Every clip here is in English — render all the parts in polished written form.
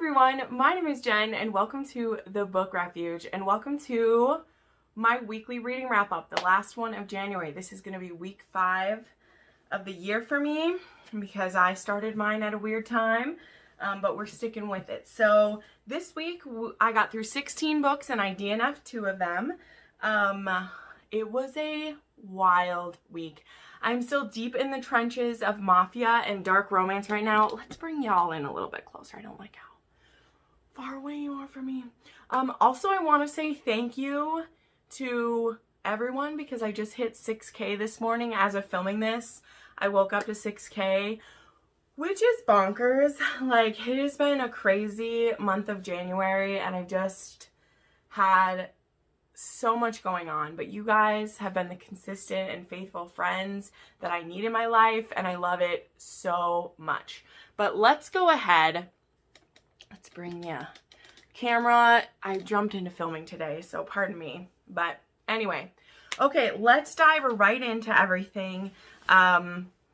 everyone, my name is Jen and welcome to the book Refuge and welcome to my weekly reading wrap up, the last one of January. This is going to be week 5 of the year for me because I started mine at a weird time, but we're sticking with it. So this week I got through 16 books and I DNF'd 2 of them. It was a wild week. I'm still deep in the trenches of mafia and dark romance right now. Let's bring y'all in a little bit closer. I don't like how far away you are from me. Also, I want to say thank you to everyone because I just hit 6K this morning as of filming this. I woke up to 6K, which is bonkers. Like, it has been a crazy month of January and I just had so much going on, but you guys have been the consistent and faithful friends that I need in my life and I love it so much. But let's go ahead. Let's bring you camera. I jumped into filming today, so pardon me. But anyway, okay, let's dive right into everything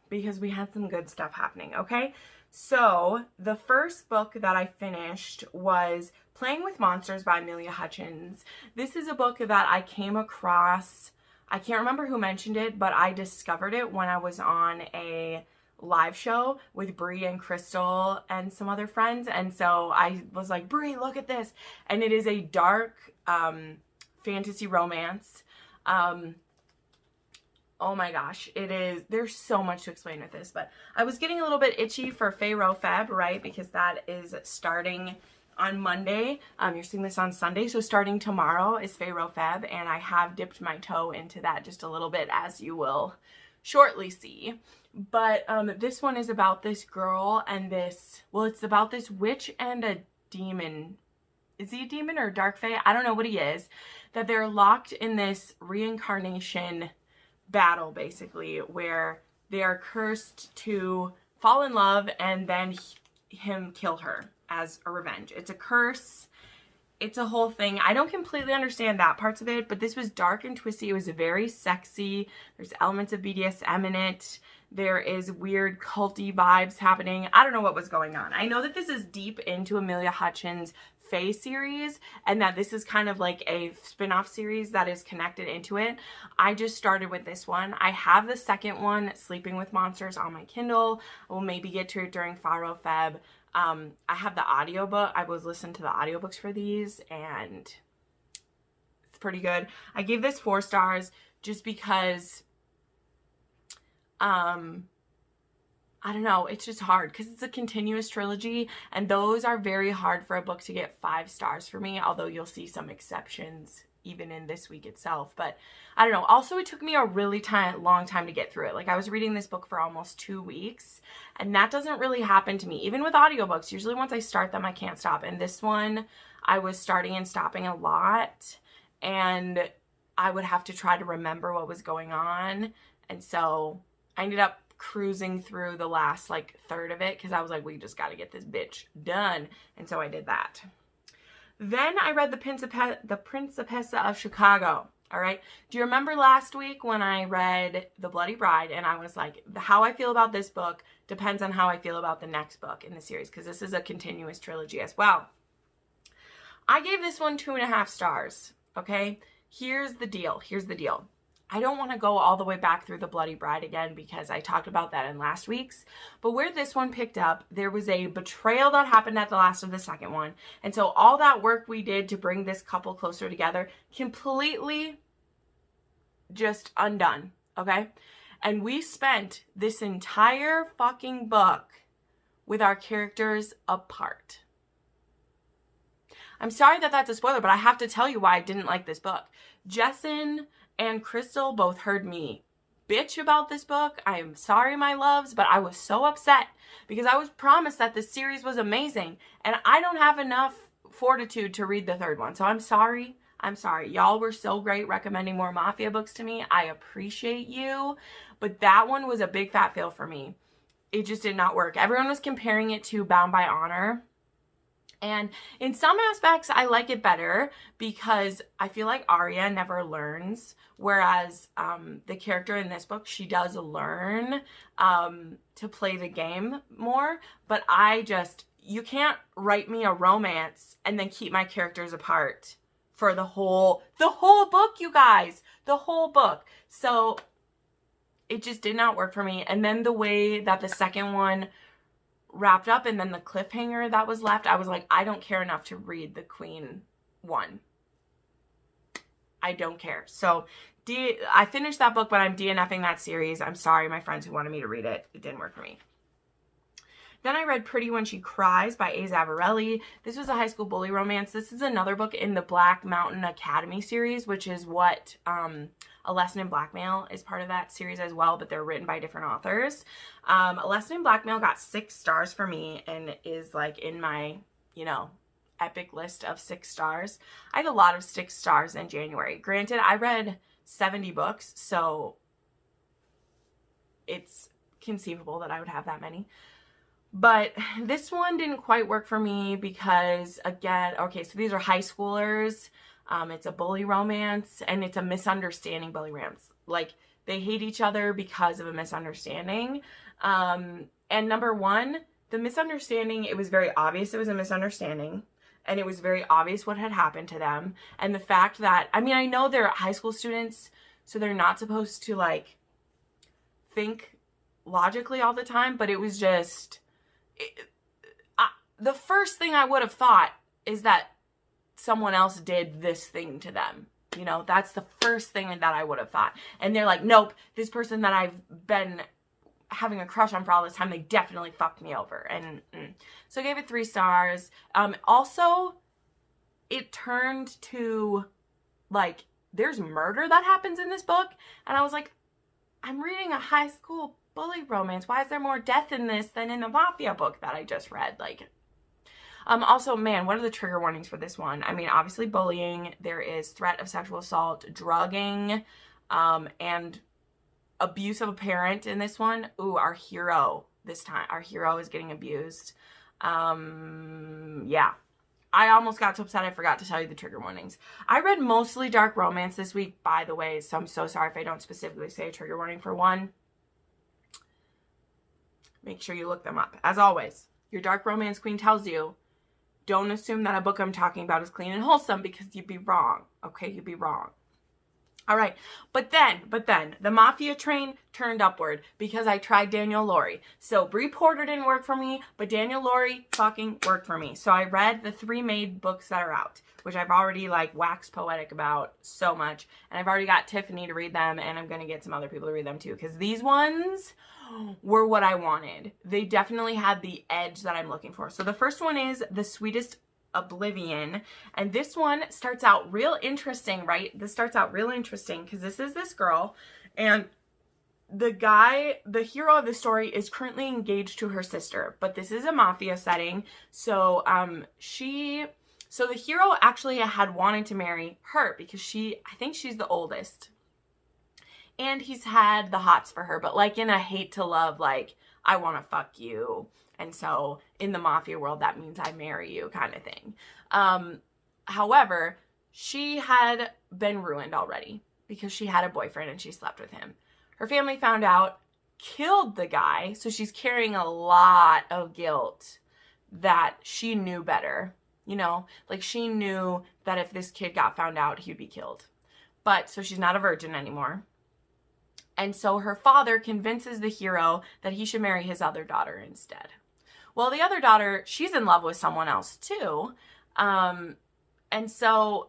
because we had some good stuff happening, okay? So the first book that I finished was Playing with Monsters by Amelia Hutchins. This is a book that I came across, I can't remember who mentioned it, but I discovered it when I was on a live show with Bree and Crystal and some other friends. And so I was like, Bree, look at this. And it is a dark fantasy romance. Oh my gosh, it is, there's so much to explain with this, but I was getting a little bit itchy for Pharaoh Feb, right? Because that is starting on Monday. You're seeing this on Sunday, so starting tomorrow is Pharaoh Feb, and I have dipped my toe into that just a little bit, as you will shortly see. But this one is about this girl and this, well, it's about this witch and a demon. Is he a demon or a dark fae? I don't know what he is. That they're locked in this reincarnation battle, basically, where they are cursed to fall in love and then him kill her as a revenge. It's a curse. It's a whole thing. I don't completely understand that parts of it, but this was dark and twisty. It was very sexy. There's elements of BDSM in it. There is weird culty vibes happening. I don't know what was going on. I know that this is deep into Amelia Hutchins' Fae series and that this is kind of like a spin-off series that is connected into it. I just started with this one. I have the second one, Sleeping with Monsters, on my Kindle. I will maybe get to it during Pharaoh Feb. I have the audiobook. I was listening to the audiobooks for these and it's pretty good. I gave this 4 stars just because I don't know, it's just hard because it's a continuous trilogy and those are very hard for a book to get 5 stars for me, although you'll see some exceptions even in this week itself. But I don't know. Also, it took me a really long time to get through it. Like, I was reading this book for almost 2 weeks and that doesn't really happen to me. Even with audiobooks, usually once I start them, I can't stop. And this one, I was starting and stopping a lot and I would have to try to remember what was going on. And so I ended up cruising through the last like third of it because I was like, we just got to get this bitch done. And so I did that. Then I read the Princepessa of Chicago. All right. Do you remember last week when I read The Bloody Bride and I was like, how I feel about this book depends on how I feel about the next book in the series because this is a continuous trilogy as well. I gave this one 2.5 stars. Okay. Here's the deal. Here's the deal. I don't want to go all the way back through The Bloody Bride again because I talked about that in last week's. But where this one picked up, there was a betrayal that happened at the last of the second one. And so all that work we did to bring this couple closer together completely just undone, okay? And we spent this entire fucking book with our characters apart. I'm sorry that that's a spoiler, but I have to tell you why I didn't like this book. Jesson and Crystal both heard me bitch about this book. I am sorry, my loves, but I was so upset because I was promised that the series was amazing and I don't have enough fortitude to read the third one. So I'm sorry. I'm sorry. Y'all were so great recommending more mafia books to me. I appreciate you, but that one was a big fat fail for me. It just did not work. Everyone was comparing it to Bound by Honor. And in some aspects, I like it better because I feel like Arya never learns. Whereas the character in this book, she does learn to play the game more. But I just, you can't write me a romance and then keep my characters apart for the whole book, you guys. The whole book. So it just did not work for me. And then the way that the second one wrapped up and then the cliffhanger that was left, I was like, I don't care enough to read the Queen one. I don't care. So I finished that book, but I'm DNFing that series. I'm sorry, my friends who wanted me to read it. It didn't work for me. Then I read Pretty When She Cries by A. Zavarelli. This was a high school bully romance. This is another book in the Black Mountain Academy series, which is what A Lesson in Blackmail is part of that series as well, but they're written by different authors. A Lesson in Blackmail got 6 stars for me and is like in my, you know, epic list of 6 stars. I had a lot of 6 stars in January. Granted, I read 70 books, so it's conceivable that I would have that many. But this one didn't quite work for me because, again, okay, so these are high schoolers. It's a bully romance, and it's a misunderstanding bully romance. Like, they hate each other because of a misunderstanding. And number one, the misunderstanding, it was very obvious it was a misunderstanding. And it was very obvious what had happened to them. And the fact that, I mean, I know they're high school students, so they're not supposed to, like, think logically all the time. But it was just, the first thing I would have thought is that someone else did this thing to them. You know, that's the first thing that I would have thought. And they're like, nope, this person that I've been having a crush on for all this time, they definitely fucked me over. And so I gave it 3 stars. Also, it turned to, like, there's murder that happens in this book. And I was like, I'm reading a high school bully romance. Why is there more death in this than in the Mafia book that I just read? Like, also, man, what are the trigger warnings for this one? I mean, obviously bullying. There is threat of sexual assault, drugging, and abuse of a parent in this one. Ooh, our hero this time. Our hero is getting abused. Yeah. I almost got so upset I forgot to tell you the trigger warnings. I read mostly dark romance this week, by the way, so I'm so sorry if I don't specifically say a trigger warning for one. Make sure you look them up. As always, your dark romance queen tells you, don't assume that a book I'm talking about is clean and wholesome because you'd be wrong. Okay, you'd be wrong. All right, but then, the Mafia train turned upward because I tried Danielle Lori. So Bree Porter didn't work for me, but Danielle Lori fucking worked for me. So I read the 3 Maid books that are out, which I've already, like, waxed poetic about so much. And I've already got Tiffany to read them, and I'm going to get some other people to read them too, because these ones were what I wanted. They definitely had the edge that I'm looking for. So the first one is The Sweetest Oblivion, and this one starts out real interesting, right? This starts out real interesting because this is this girl, and the guy, the hero of the story, is currently engaged to her sister, but this is a Mafia setting. So so the hero actually had wanted to marry her because I think she's the oldest, and he's had the hots for her, but like in a hate to love, like, I want to fuck you. And so in the Mafia world, that means I marry you kind of thing. However, she had been ruined already because she had a boyfriend and she slept with him. Her family found out, killed the guy. So she's carrying a lot of guilt that she knew better. You know, like, she knew that if this kid got found out, he'd be killed. But so she's not a virgin anymore. And so her father convinces the hero that he should marry his other daughter instead. Well, the other daughter, she's in love with someone else too. And so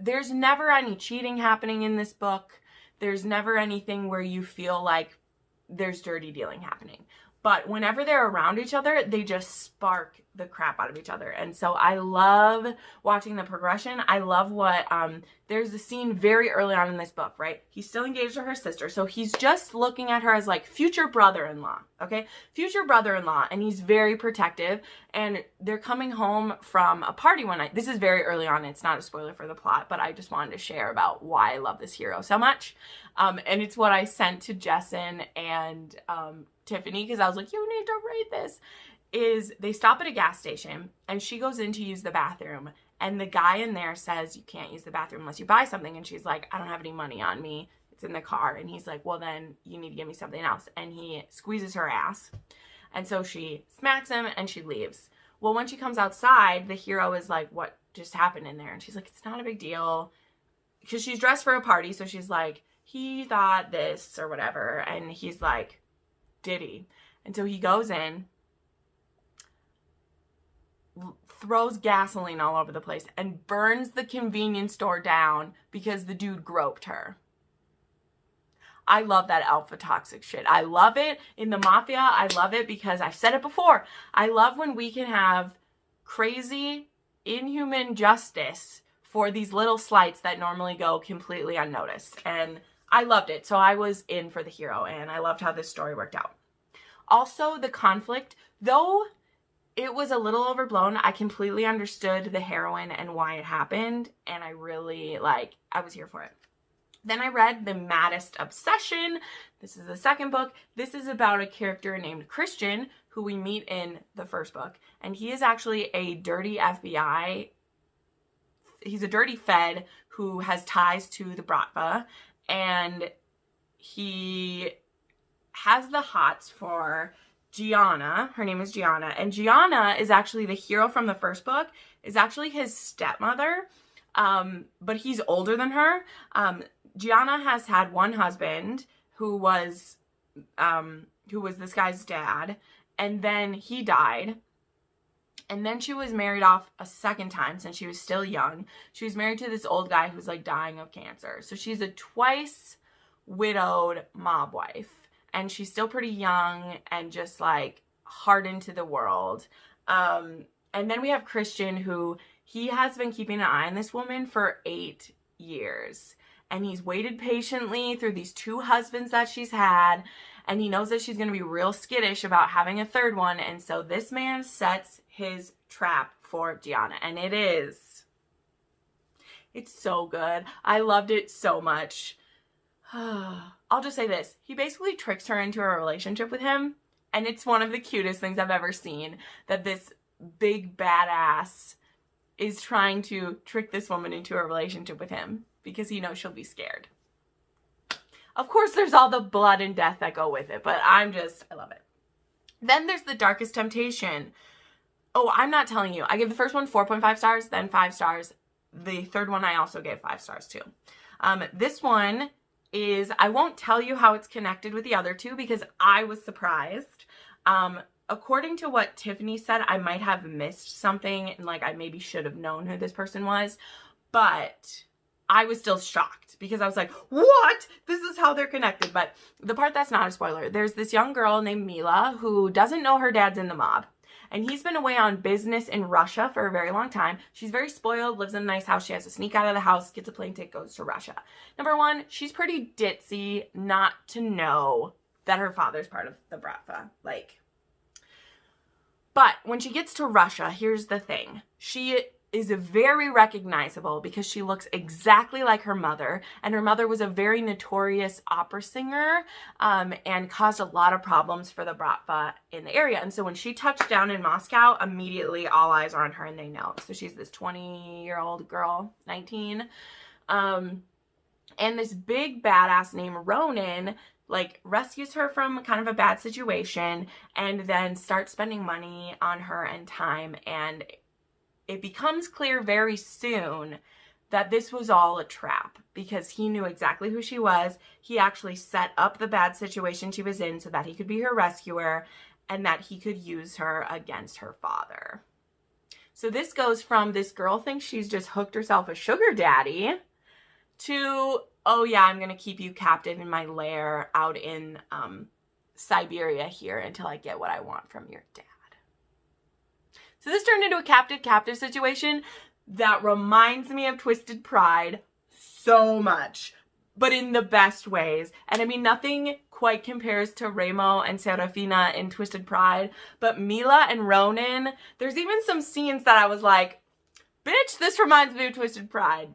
there's never any cheating happening in this book. There's never anything where you feel like there's dirty dealing happening. But whenever they're around each other, they just spark the crap out of each other. And so I love watching the progression. I love what, there's a scene very early on in this book, right? He's still engaged to her sister. So he's just looking at her as like future brother-in-law, okay? Future brother-in-law. And he's very protective. And they're coming home from a party one night. This is very early on. It's not a spoiler for the plot, but I just wanted to share about why I love this hero so much. And it's what I sent to Jessin and Tiffany, because I was like, you need to read this. Is they stop at a gas station and she goes in to use the bathroom, and the guy in there says you can't use the bathroom unless you buy something, and she's like, I don't have any money on me, it's in the car. And he's like, well, then you need to give me something else. And he squeezes her ass, and so she smacks him and she leaves. Well, when she comes outside, the hero is like, what just happened in there? And she's like, it's not a big deal. Because she's dressed for a party, so she's like, he thought this or whatever. And he's like, did he? And so he goes in, throws gasoline all over the place, and burns the convenience store down because the dude groped her. I love that alpha toxic shit. I love it in the mafia. I love it because I've said it before. I love when we can have crazy, inhuman justice for these little slights that normally go completely unnoticed. And I loved it. So I was in for the hero, and I loved how this story worked out. Also, the conflict, though it was a little overblown, I completely understood the heroine and why it happened, and I really, I was here for it. Then I read The Maddest Obsession. This is the second book. This is about a character named Christian who we meet in the first book, and he is actually a dirty FBI. He's a dirty Fed who has ties to the Bratva, and he has the hots for Gianna. Her name is Gianna, and Gianna is actually the hero from the first book, is actually his stepmother, but he's older than her. Gianna has had one husband who was this guy's dad, and then he died. And then she was married off a second time since she was still young. She was married to this old guy who's like dying of cancer. So she's a twice widowed mob wife. And she's still pretty young and just like hardened to the world. And then we have Christian, who he has been keeping an eye on this woman for 8 years. And he's waited patiently through these 2 husbands that she's had. And he knows that she's going to be real skittish about having a third one. And so this man sets his trap for Gianna. And it's so good. I loved it so much. I'll just say this. He basically tricks her into a relationship with him. And it's one of the cutest things I've ever seen. That this big badass is trying to trick this woman into a relationship with him. Because he knows she'll be scared. Of course, there's all the blood and death that go with it. But I love it. Then there's The Darkest Temptation. Oh, I'm not telling you. I gave the first one 4.5 stars, then 5 stars. The third one I also gave 5 stars too. This one is, I won't tell you how it's connected with the other 2 because I was surprised. According to what Tiffany said, I might have missed something and I maybe should have known who this person was. But I was still shocked because I was like, what? This is how they're connected. But the part that's not a spoiler, there's this young girl named Mila who doesn't know her dad's in the mob. And he's been away on business in Russia for a very long time. She's very spoiled, lives in a nice house. She has to sneak out of the house, gets a plane ticket, goes to Russia. Number 1, she's pretty ditzy not to know that her father's part of the Bratva. But when she gets to Russia, here's the thing. She is very recognizable because she looks exactly like her mother, and her mother was a very notorious opera singer and caused a lot of problems for the Bratva in the area. And so when she touched down in Moscow, immediately all eyes are on her and they know. So she's this 20-year-old girl, 19, and this big badass named Ronan rescues her from kind of a bad situation and then starts spending money on her and time. And it becomes clear very soon that this was all a trap because he knew exactly who she was. He actually set up the bad situation she was in so that he could be her rescuer and that he could use her against her father. So this goes from this girl thinks she's just hooked herself a sugar daddy to, oh yeah, I'm going to keep you captive in my lair out in Siberia here until I get what I want from your dad. So this turned into a captive situation that reminds me of Twisted Pride so much, but in the best ways. And I mean, nothing quite compares to Remo and Serafina in Twisted Pride, but Mila and Ronan, there's even some scenes that I was like, bitch, this reminds me of Twisted Pride.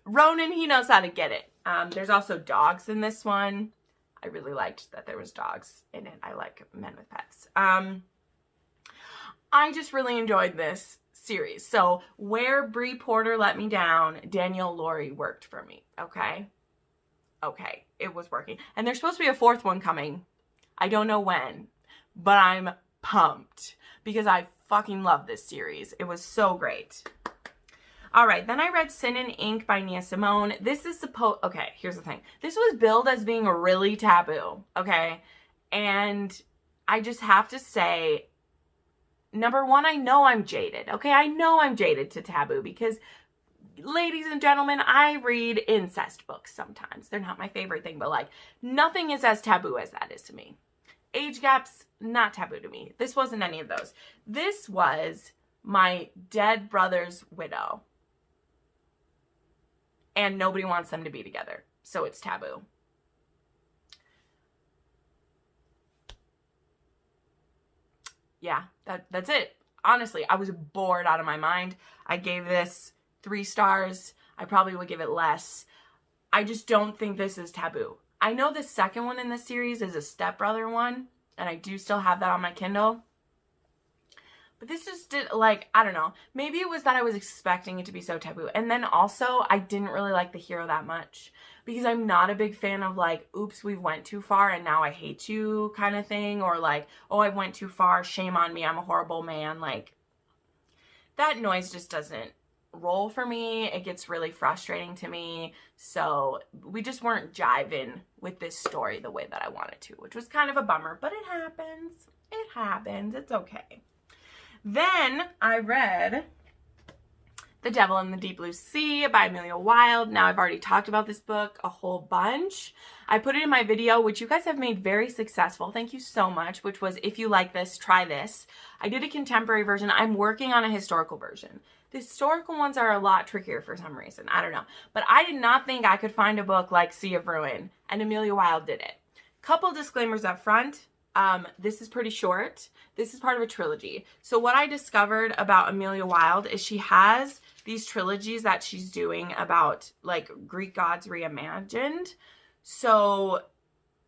Ronan, he knows how to get it. There's also dogs in this one. I really liked that there was dogs in it. I like men with pets. I just really enjoyed this series. So where Bree Porter let me down, Danielle Laurie worked for me. Okay, it was working. And there's supposed to be a 4th one coming. I don't know when, but I'm pumped because I fucking love this series. It was so great. All right, then I read Sin and Ink by Naima Simone. This is okay, here's the thing. This was billed as being really taboo, okay? And I just have to say, number one, I know I'm jaded, okay? I know I'm jaded to taboo because, ladies and gentlemen, I read incest books sometimes. They're not my favorite thing, but like, nothing is as taboo as that is to me. Age gaps, not taboo to me. This wasn't any of those. This was my dead brother's widow. And nobody wants them to be together. So it's taboo. Yeah, that's it. Honestly, I was bored out of my mind. I gave this 3 stars. I probably would give it less. I just don't think this is taboo. I know the second one in this series is a stepbrother one. And I do still have that on my Kindle. But this just did, like, I don't know. Maybe it was that I was expecting it to be so taboo. And then also, I didn't really like the hero that much. Because I'm not a big fan of, like, oops, we went too far and now I hate you kind of thing. Or, like, oh, I went too far, shame on me, I'm a horrible man. Like, that noise just doesn't roll for me. It gets really frustrating to me. So, we just weren't jiving with this story the way that I wanted to. Which was kind of a bummer. But it happens. It happens. It's okay. Then I read The Devil in the Deep Blue Sea by Amelia Wilde. Now, I've already talked about this book a whole bunch. I put it in my video, which you guys have made very successful. Thank you so much, which was, if you like this, try this. I did a contemporary version. I'm working on a historical version. The historical ones are a lot trickier for some reason. I don't know. But I did not think I could find a book like Sea of Ruin, and Amelia Wilde did it. Couple disclaimers up front. This is pretty short. This is part of a trilogy. So what I discovered about Amelia Wilde is she has these trilogies that she's doing about, like, Greek gods reimagined. So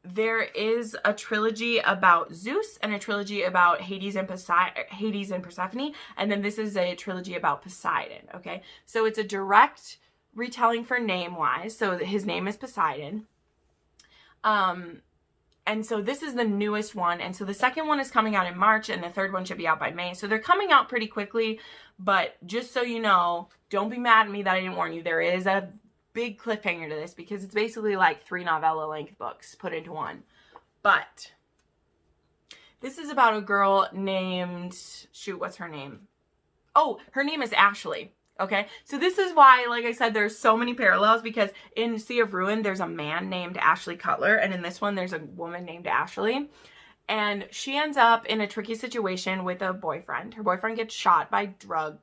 there is a trilogy about Zeus and a trilogy about Hades and Persephone. And then this is a trilogy about Poseidon, okay? So it's a direct retelling for name-wise. So his name is Poseidon. And so this is the newest one. And so the second one is coming out in March and the third one should be out by May. So they're coming out pretty quickly. But just so you know, don't be mad at me that I didn't warn you. There is a big cliffhanger to this because it's basically like 3 novella length books put into one. But this is about a girl named, shoot, what's her name? Oh, her name is Ashley. Okay, so this is why, like I said, there's so many parallels because in Sea of Ruin, there's a man named Ashley Cutler, and in this one, there's a woman named Ashley, and she ends up in a tricky situation with a boyfriend. Her boyfriend gets shot by drug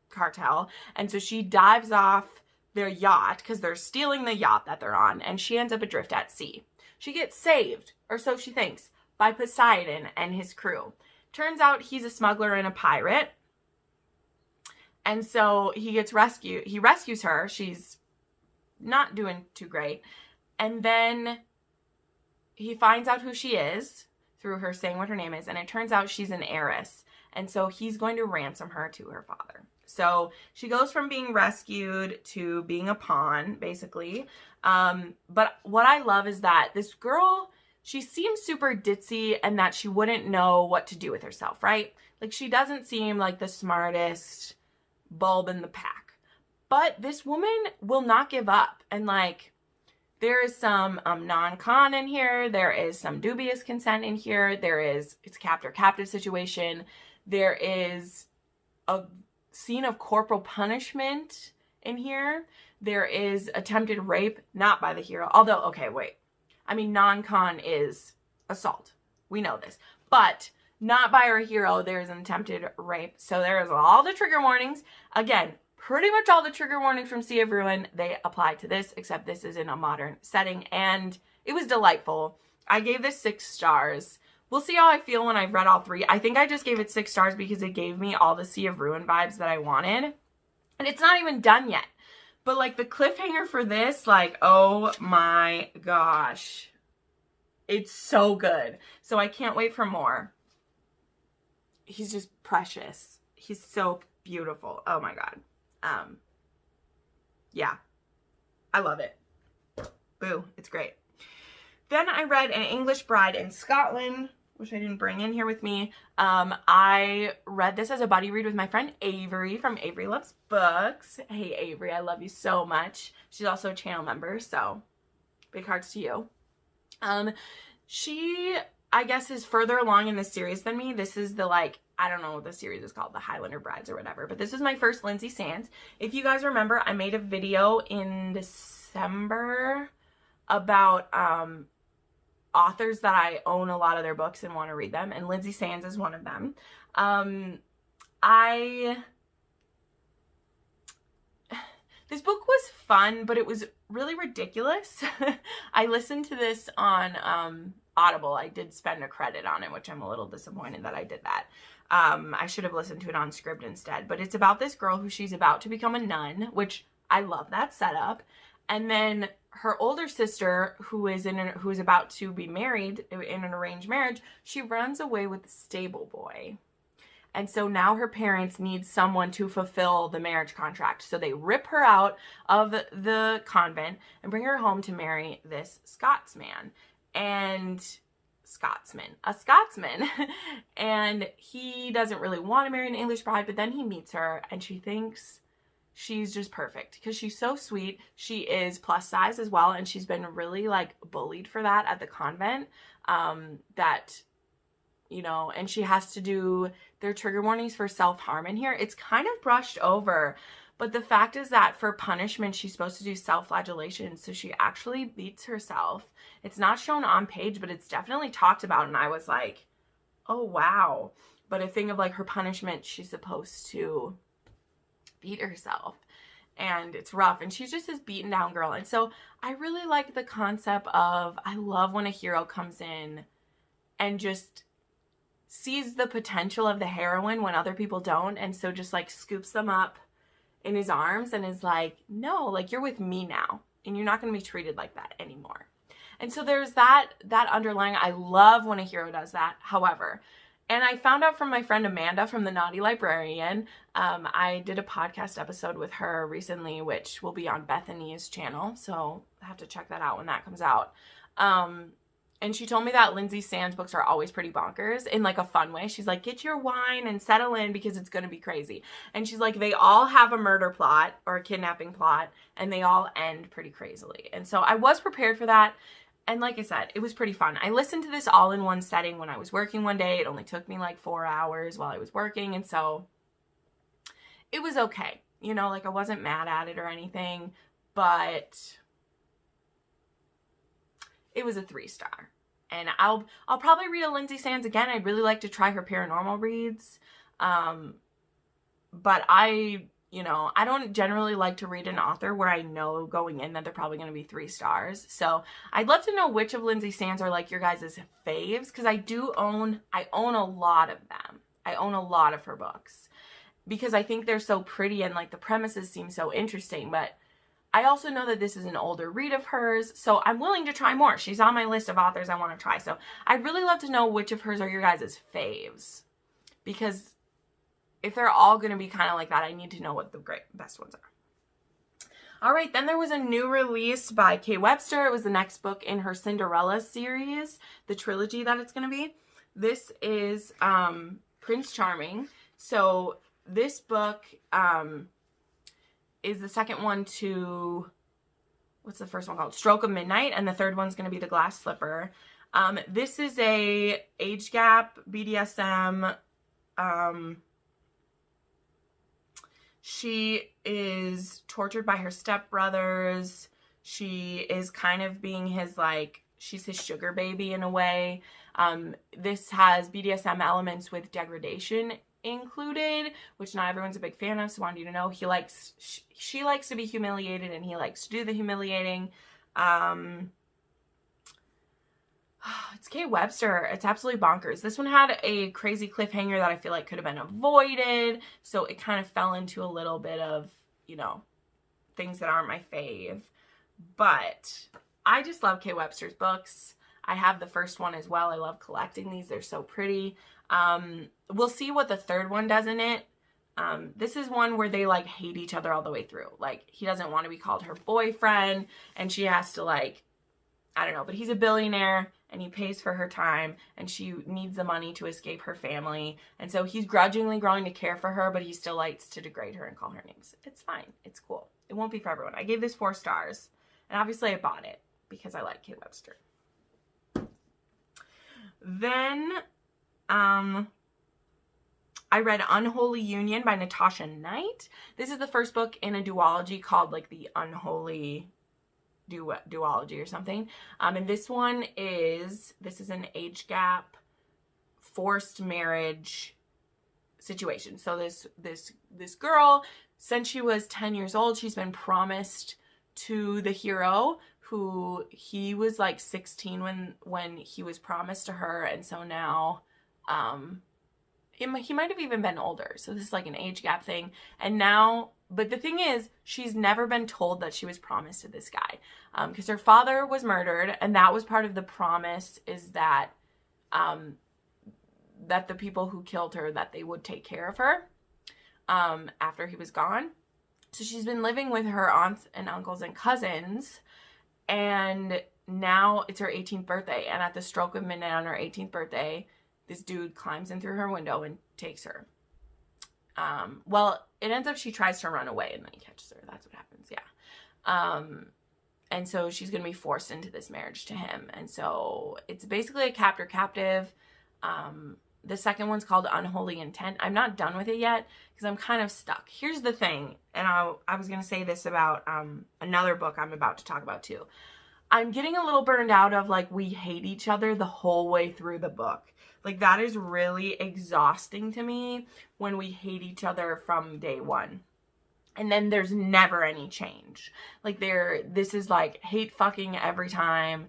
cartel, and so she dives off their yacht because they're stealing the yacht that they're on, and she ends up adrift at sea. She gets saved, or so she thinks, by Poseidon and his crew. Turns out he's a smuggler and a pirate. And so he gets rescued. He rescues her. She's not doing too great. And then he finds out who she is through her saying what her name is. And it turns out she's an heiress. And so he's going to ransom her to her father. So she goes from being rescued to being a pawn, basically. But what I love is that this girl, she seems super ditzy and that she wouldn't know what to do with herself, right? Like, she doesn't seem like the smartest bulb in the pack, but this woman will not give up. And like, there is some non-con in here, there is some dubious consent in here, there is, it's captor-captive situation, there is a scene of corporal punishment in here, there is attempted rape, not by the hero, although, okay, wait, I mean, non-con is assault, we know this, but not by our hero, there's an attempted rape. So there's all the trigger warnings. Again, pretty much all the trigger warnings from Sea of Ruin, they apply to this, except this is in a modern setting. And it was delightful. I gave this 6 stars. We'll see how I feel when I've read all 3. I think I just gave it 6 stars because it gave me all the Sea of Ruin vibes that I wanted. And it's not even done yet. But like the cliffhanger for this, like, oh my gosh. It's so good. So I can't wait for more. He's just precious. He's so beautiful. Oh my God. Yeah. I love it. Boo. It's great. Then I read An English Bride in Scotland, which I didn't bring in here with me. I read this as a buddy read with my friend Avery from Avery Loves Books. Hey Avery, I love you so much. She's also a channel member, so big hearts to you. She, I guess, is further along in the series than me. This is the, like, I don't know what the series is called, the Highlander Brides or whatever, but this is my first Lynsay Sands. If you guys remember, I made a video in December about authors that I own a lot of their books and want to read them, and Lynsay Sands is one of them. This book was fun, but it was really ridiculous. I listened to this on Audible. I did spend a credit on it, which I'm a little disappointed that I did that. I should have listened to it on Scribd instead. But it's about this girl who she's about to become a nun, which I love that setup. And then her older sister, who is about to be married in an arranged marriage, she runs away with the stable boy. And so now her parents need someone to fulfill the marriage contract. So they rip her out of the convent and bring her home to marry this Scotsman. And a Scotsman. And he doesn't really want to marry an English bride, but then he meets her and she thinks she's just perfect because she's so sweet. She is plus size as well, and she's been really, like, bullied for that at the convent. You know, and she has to do their trigger warnings for self-harm in here. It's kind of brushed over, but the fact is that for punishment, she's supposed to do self-flagellation, so she actually beats herself. It's not shown on page, but it's definitely talked about, and I was like, oh, wow. But a thing of, like, her punishment, she's supposed to beat herself, and it's rough, and she's just this beaten down girl. And so I really like the concept of, I love when a hero comes in and just sees the potential of the heroine when other people don't, and so just, like, scoops them up in his arms and is like, no, like, you're with me now, and you're not going to be treated like that anymore. And so there's that underlying, I love when a hero does that. However, and I found out from my friend Amanda from The Naughty Librarian, I did a podcast episode with her recently, which will be on Bethany's channel, so I have to check that out when that comes out. And she told me that Lynsay Sands books are always pretty bonkers in, like, a fun way. She's like, get your wine and settle in because it's going to be crazy. And she's like, they all have a murder plot or a kidnapping plot, and they all end pretty crazily. And so I was prepared for that. And like I said, it was pretty fun. I listened to this all in one setting when I was working one day. It only took me like 4 hours while I was working. And so it was okay. You know, like, I wasn't mad at it or anything, but it was a 3-star. And I'll probably read a Lynsay Sands again. I'd really like to try her paranormal reads. But I don't generally like to read an author where I know going in that they're probably going to be 3 stars. So I'd love to know which of Lynsay Sands are, like, your guys' faves, because I own a lot of them. I own a lot of her books because I think they're so pretty and, like, the premises seem so interesting. But I also know that this is an older read of hers, so I'm willing to try more. She's on my list of authors I want to try. So I'd really love to know which of hers are your guys' faves, because if they're all going to be kind of like that, I need to know what the best ones are. All right, then there was a new release by Kay Webster. It was the next book in her Cinderella series, the trilogy that it's going to be. This is Prince Charming. So this book is the second one to, what's the first one called? Stroke of Midnight, and the third one's going to be The Glass Slipper. This is a age gap BDSM. She is tortured by her stepbrothers. She is kind of being his, like, she's his sugar baby in a way. This has BDSM elements with degradation included, which not everyone's a big fan of, so I wanted you to know she likes to be humiliated and he likes to do the humiliating. It's Kay Webster. It's absolutely bonkers. This one had a crazy cliffhanger that I feel like could have been avoided, so it kind of fell into a little bit of, you know, things that aren't my fave. But I just love Kay Webster's books. I have the first one as well. I love collecting these. They're so pretty. We'll see what the third one does in it. This is one where they, like, hate each other all the way through. Like, he doesn't want to be called her boyfriend, and she has to, like, I don't know, but he's a billionaire, and he pays for her time, and she needs the money to escape her family. And so he's grudgingly growing to care for her, but he still likes to degrade her and call her names. It's fine. It's cool. It won't be for everyone. I gave this 4 stars, and obviously I bought it because I like Kate Webster. Then, I read Unholy Union by Natasha Knight. This is the first book in a duology called like the Unholy duology or something. And this is an age gap, forced marriage situation. So this girl, since she was 10 years old, she's been promised to the hero, who he was like 16 when he was promised to her. And so now, he might have even been older. So this is like an age gap thing. And now, but the thing is, she's never been told that she was promised to this guy. Because her father was murdered, and that was part of the promise, is that, that the people who killed her, that they would take care of her, after he was gone. So she's been living with her aunts and uncles and cousins, and now it's her 18th birthday. And at the stroke of midnight on her 18th birthday, this dude climbs in through her window and takes her. Well, it ends up she tries to run away and then he catches her. That's what happens, yeah. And so she's going to be forced into this marriage to him. And so it's basically a captor-captive. The second one's called Unholy Intent. I'm not done with it yet because I'm kind of stuck. Here's the thing, and I was going to say this about another book I'm about to talk about too. I'm getting a little burned out of like we hate each other the whole way through the book. Like that is really exhausting to me when we hate each other from day one. And then there's never any change. Like this is like hate fucking every time.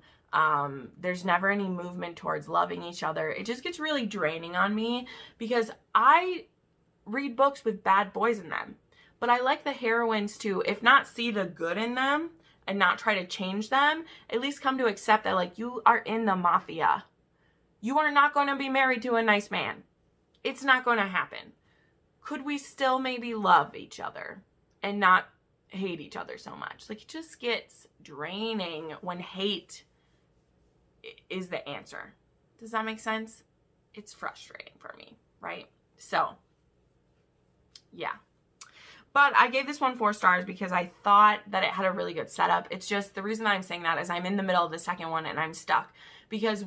There's never any movement towards loving each other. It just gets really draining on me because I read books with bad boys in them. But I like the heroines to, if not see the good in them and not try to change them, at least come to accept that like you are in the mafia. You are not going to be married to a nice man. It's not going to happen. Could we still maybe love each other and not hate each other so much? Like, it just gets draining when hate is the answer. Does that make sense? It's frustrating for me, right? So, yeah. But I gave this one 4 stars because I thought that it had a really good setup. It's just, the reason I'm saying that is I'm in the middle of the second one and I'm stuck. Because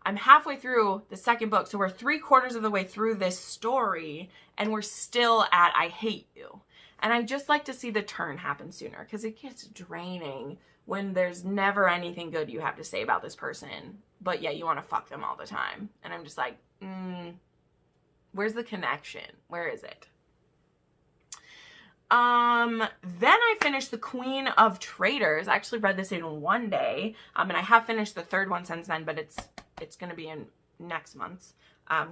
I'm halfway through the second book, so we're 3/4 of the way through this story, and we're still at I hate you. And I just like to see the turn happen sooner, because it gets draining when there's never anything good you have to say about this person, but yet you want to fuck them all the time. And I'm just like, where's the connection? Where is it? Then I finished The Queen of Traitors. I actually read this in one day, and I have finished the 3rd one since then, but it's going to be in next month's,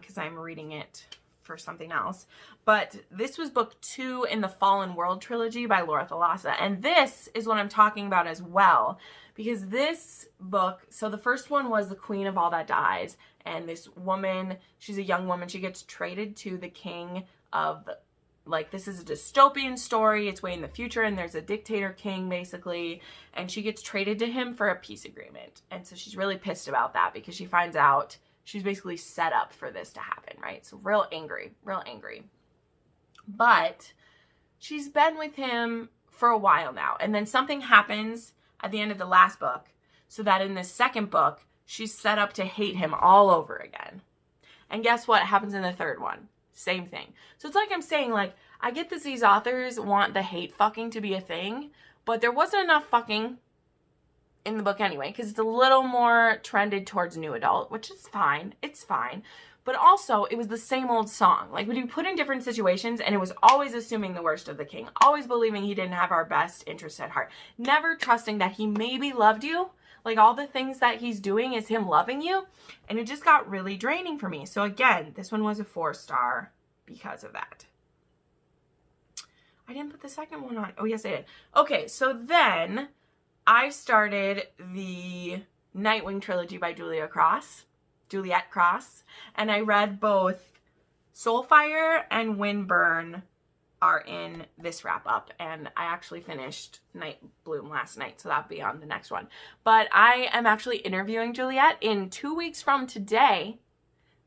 because I'm reading it for something else. But this was book 2 in the Fallen World trilogy by Thalassa, and this is what I'm talking about as well, because this book, so the first one was The Queen of All That Dies, and this woman, she's a young woman, she gets traded to the king of, like, this is a dystopian story, it's way in the future, and there's a dictator king, basically, and she gets traded to him for a peace agreement. And so she's really pissed about that, because she finds out she's basically set up for this to happen, right? So real angry, real angry. But she's been with him for a while now, and then something happens at the end of the last book, so that in the second book, she's set up to hate him all over again. And guess what happens in the 3rd one? Same thing. So it's like I'm saying, like, I get that these authors want the hate fucking to be a thing, but there wasn't enough fucking in the book anyway, because it's a little more trended towards new adult, which is fine. It's fine. But also, it was the same old song. Like, when you put in different situations, and it was always assuming the worst of the king, always believing he didn't have our best interests at heart, never trusting that he maybe loved you. Like, all the things that he's doing is him loving you. And it just got really draining for me. So again, this one was a 4-star because of that. I didn't put the second one on. Oh, yes, I did. Okay, so then I started the Nightwing trilogy by Juliette Cross. And I read both Soulfire and Windburn are in this wrap up, and I actually finished Night Bloom last night, so that'll be on the next one. But I am actually interviewing Juliette in 2 weeks from today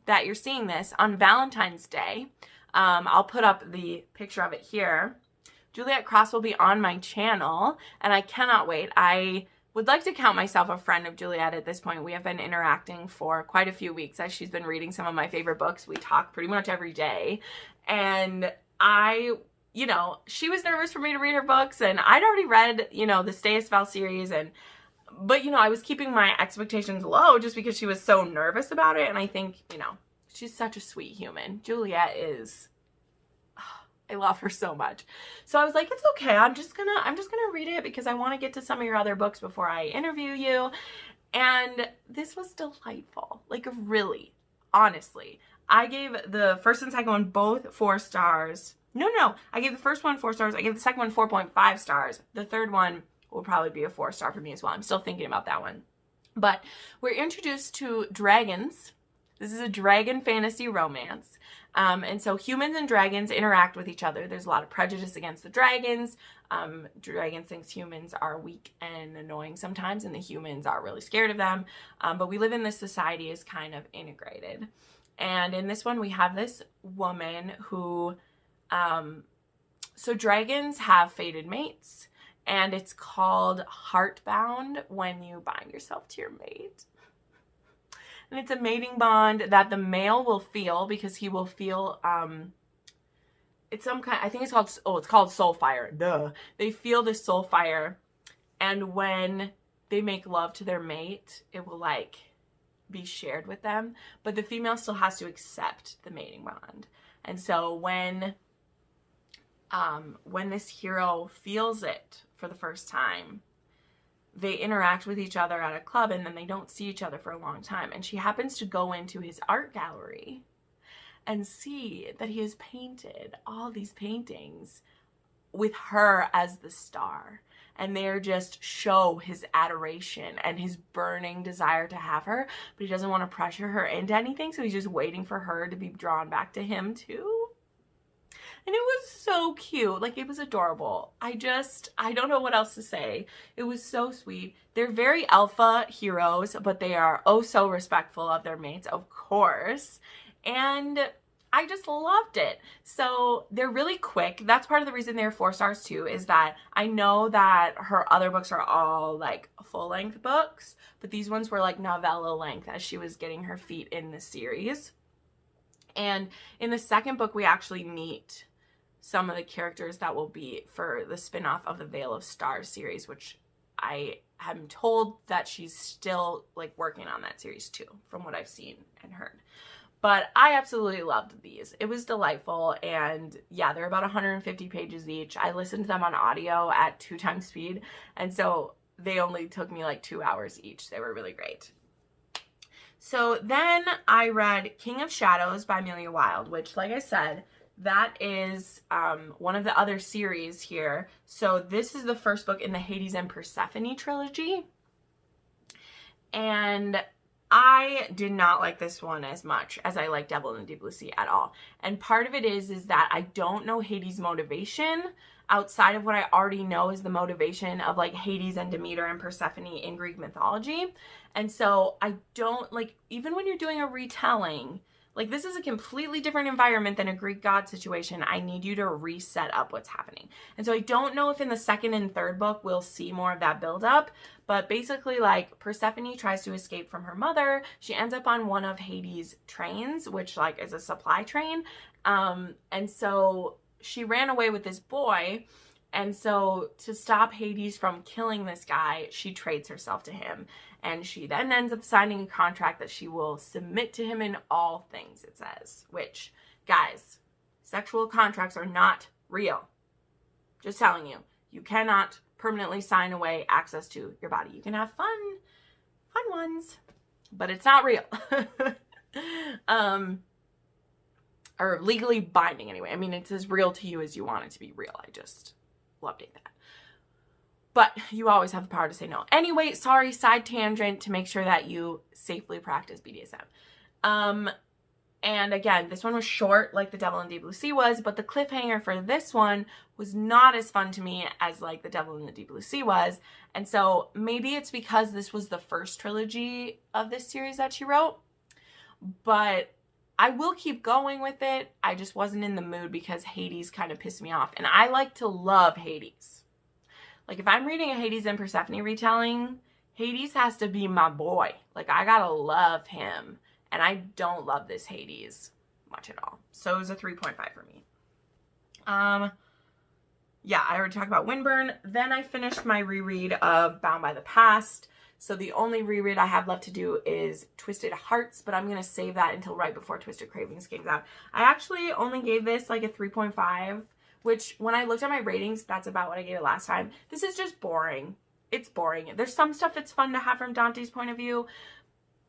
that you're seeing this, on Valentine's Day. I'll put up the picture of it here. Juliette Cross will be on my channel, and I cannot wait. I would like to count myself a friend of Juliette at this point. We have been interacting for quite a few weeks as she's been reading some of my favorite books. We talk pretty much every day, and you know, she was nervous for me to read her books, and I'd already read, you know, the Stay as Spell series, but, you know, I was keeping my expectations low just because she was so nervous about it, and I think, you know, she's such a sweet human. Juliette is, I love her so much. So I was like, it's okay, I'm just gonna read it because I want to get to some of your other books before I interview you, and this was delightful. Like, really, honestly. I gave the first and second one both 4 stars. No. I gave the first one 4 stars. I gave the second one 4.5 stars. The third one will probably be a 4-star for me as well. I'm still thinking about that one. But we're introduced to dragons. This is a dragon fantasy romance. And so humans and dragons interact with each other. There's a lot of prejudice against the dragons. Dragons think humans are weak and annoying sometimes, and the humans are really scared of them. But we live in this society as kind of integrated. And in this one, we have this woman who, so dragons have fated mates, and it's called heartbound when you bind yourself to your mate. And it's a mating bond that the male will feel because he will feel, it's some kind, I think it's called, it's called Soulfire. Duh. They feel the Soulfire, and when they make love to their mate, it will, like, be shared with them, but the female still has to accept the mating bond. And so when this hero feels it for the first time, they interact with each other at a club, and then they don't see each other for a long time. And she happens to go into his art gallery and see that he has painted all these paintings with her as the star. And they're just show his adoration and his burning desire to have her, but he doesn't want to pressure her into anything, so he's just waiting for her to be drawn back to him too. And it was so cute. Like, it was adorable. I don't know what else to say. It was so sweet. They're very alpha heroes, but they are oh so respectful of their mates, of course. And I just loved it. So they're really quick. That's part of the reason they're 4 stars too, is that I know that her other books are all like full-length books, but these ones were like novella length as she was getting her feet in the series. And in the second book, we actually meet some of the characters that will be for the spin-off of the Veil of Stars series, which I am told that she's still like working on that series too, from what I've seen and heard. But I absolutely loved these. It was delightful, and yeah, they're about 150 pages each. I listened to them on audio at 2 times speed, and so they only took me like 2 hours each. They were really great. So then I read King of Shadows by Amelia Wilde, which, like I said, that is one of the other series here. So this is the first book in the Hades and Persephone trilogy. And I did not like this one as much as I like Devil in the Deep Blue Sea at all. And part of it is that I don't know Hades' motivation outside of what I already know is the motivation of like Hades and Demeter and Persephone in Greek mythology. And so I don't, like, even when you're doing a retelling, like, this is a completely different environment than a Greek god situation. I need you to reset up what's happening. And so I don't know if in the second and third book we'll see more of that buildup. But basically, like, Persephone tries to escape from her mother. She ends up on one of Hades' trains, which, like, is a supply train. And so she ran away with this boy. And so to stop Hades from killing this guy, she trades herself to him. And she then ends up signing a contract that she will submit to him in all things, it says. Which, guys, sexual contracts are not real. Just telling you. You cannot permanently sign away access to your body. You can have fun ones, but it's not real. Or legally binding anyway. I mean, it's as real to you as you want it to be real. I just will update that. But you always have the power to say no. Anyway, sorry, side tangent to make sure that you safely practice BDSM. And again, this one was short like The Devil in the Deep Blue Sea was, but the cliffhanger for this one was not as fun to me as like The Devil in the Deep Blue Sea was. And so maybe it's because this was the first trilogy of this series that she wrote, but I will keep going with it. I just wasn't in the mood because Hades kind of pissed me off. And I like to love Hades. Like if I'm reading a Hades and Persephone retelling, Hades has to be my boy. Like I gotta love him. And I don't love this Hades much at all. So it was a 3.5 for me. Yeah, I already talked about Windburn. Then I finished my reread of Bound by the Past. So the only reread I have left to do is Twisted Hearts, but I'm going to save that until right before Twisted Cravings comes out. I actually only gave this like a 3.5, which when I looked at my ratings, that's about what I gave it last time. This is just boring. It's boring. There's some stuff that's fun to have from Dante's point of view,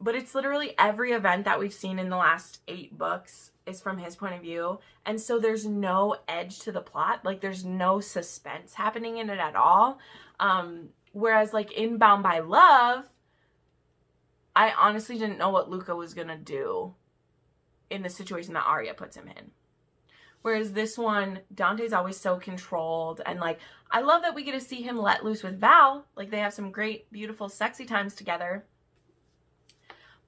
but it's literally every event that we've seen in the last 8 books is from his point of view. And so there's no edge to the plot. Like there's no suspense happening in it at all. Whereas like in Bound by Love, I honestly didn't know what Luca was going to do in the situation that Arya puts him in. Whereas this one, Dante's always so controlled. And like, I love that we get to see him let loose with Val. Like they have some great, beautiful, sexy times together.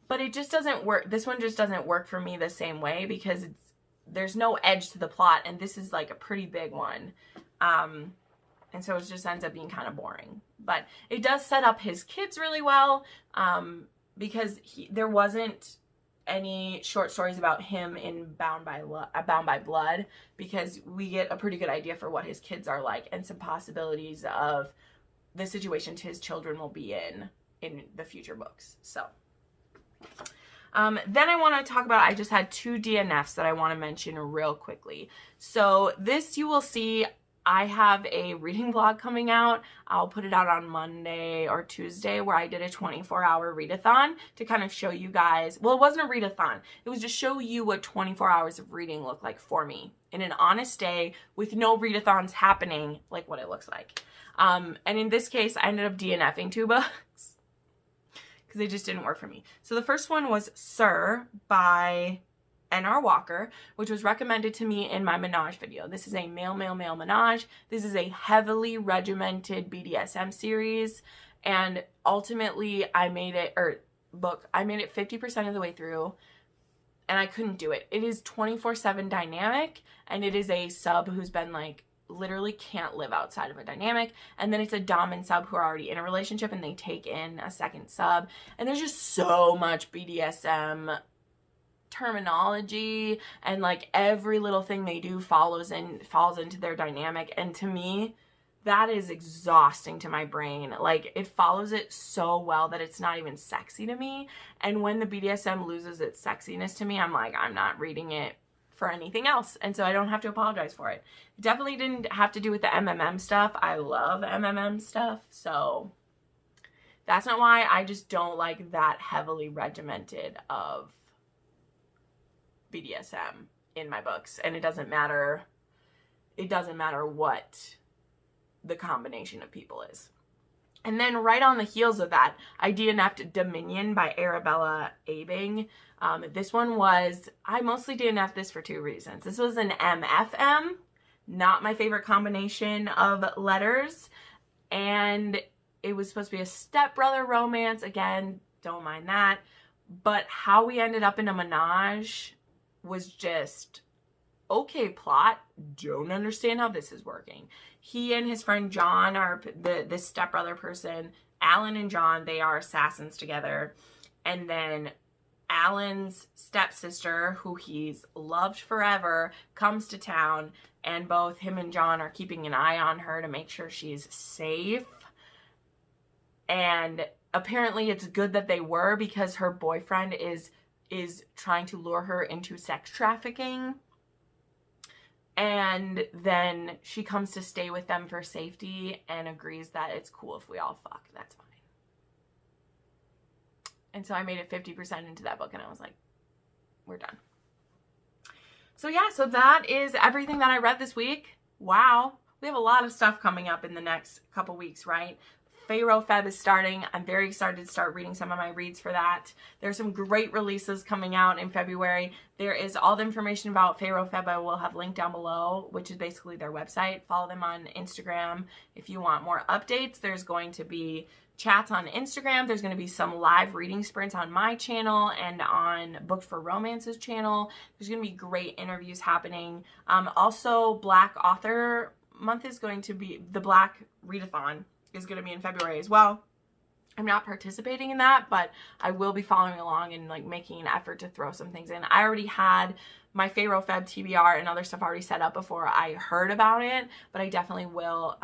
But it just doesn't work. This one just doesn't work for me the same way because there's no edge to the plot. And this is like a pretty big one. And so it just ends up being kind of boring. But it does set up his kids really well because there wasn't any short stories about him in Bound by Blood because we get a pretty good idea for what his kids are like and some possibilities of the situations his children will be in the future books. So... then I want to talk about, I just had 2 DNFs that I want to mention real quickly. So this you will see, I have a reading vlog coming out. I'll put it out on Monday or Tuesday where I did a 24-hour readathon to kind of show you guys, well, it wasn't a readathon. It was to show you what 24 hours of reading looked like for me in an honest day with no readathons happening, like what it looks like. And in this case, I ended up DNFing 2 books. They just didn't work for me. So the first one was Sir by N.R. Walker, which was recommended to me in my Menage video. This is a male Menage. This is a heavily regimented BDSM series. And ultimately I made it 50% of the way through and I couldn't do it. It is 24/7 dynamic and it is a sub who's been like, literally can't live outside of a dynamic, and then it's a dom and sub who are already in a relationship and they take in a second sub, and there's just so much BDSM terminology and like every little thing they do falls into their dynamic, and to me that is exhausting to my brain. Like it follows it so well that it's not even sexy to me, and when the BDSM loses its sexiness to me, I'm like, I'm not reading it for anything else, and so I don't have to apologize for it. It definitely didn't have to do with the MMM stuff. I love MMM stuff, so that's not why. I just don't like that heavily regimented of BDSM in my books, and it doesn't matter what the combination of people is. And then right on the heels of that, I DNF'd Dominion by Arabella Abbing. This one was, I mostly DNF'd this for 2 reasons. This was an MFM, not my favorite combination of letters. And it was supposed to be a stepbrother romance. Again, don't mind that. But how we ended up in a menage was just, okay, plot, don't understand how this is working. He and his friend John are the stepbrother person. Alan and John, they are assassins together. And then Alan's stepsister, who he's loved forever, comes to town, and both him and John are keeping an eye on her to make sure she's safe. And apparently it's good that they were, because her boyfriend is trying to lure her into sex trafficking. And then she comes to stay with them for safety and agrees that it's cool if we all fuck. That's fine. And so I made it 50% into that book, and I was like, we're done. So yeah, so that is everything that I read this week. Wow. We have a lot of stuff coming up in the next couple weeks, right? Pharaoh Feb is starting. I'm very excited to start reading some of my reads for that. There's some great releases coming out in February. There is all the information about Pharaoh Feb I will have linked down below, which is basically their website. Follow them on Instagram if you want more updates. There's going to be chats on Instagram. There's going to be some live reading sprints on my channel and on Booked for Romance's channel. There's going to be great interviews happening. Also, Black Author Month is going to be, the Black Readathon is going to be in February as well. I'm not participating in that, but I will be following along and like making an effort to throw some things in. I already had my Pharaoh Feb TBR and other stuff already set up before I heard about it, but I definitely will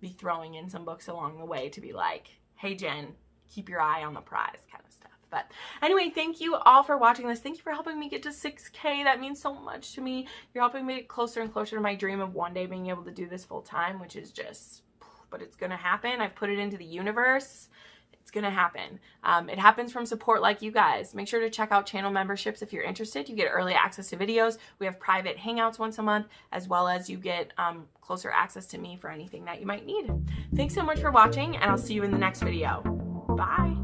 be throwing in some books along the way to be like, hey Jen, keep your eye on the prize kind of stuff. But anyway, thank you all for watching this. Thank you for helping me get to 6K. That means so much to me. You're helping me get closer and closer to my dream of one day being able to do this full time, which is just, but it's gonna happen. I've put it into the universe. It's gonna happen. It happens from support like you guys. Make sure to check out channel memberships if you're interested. You get early access to videos. We have private hangouts once a month, as well as you get closer access to me for anything that you might need. Thanks so much for watching, and I'll see you in the next video. Bye.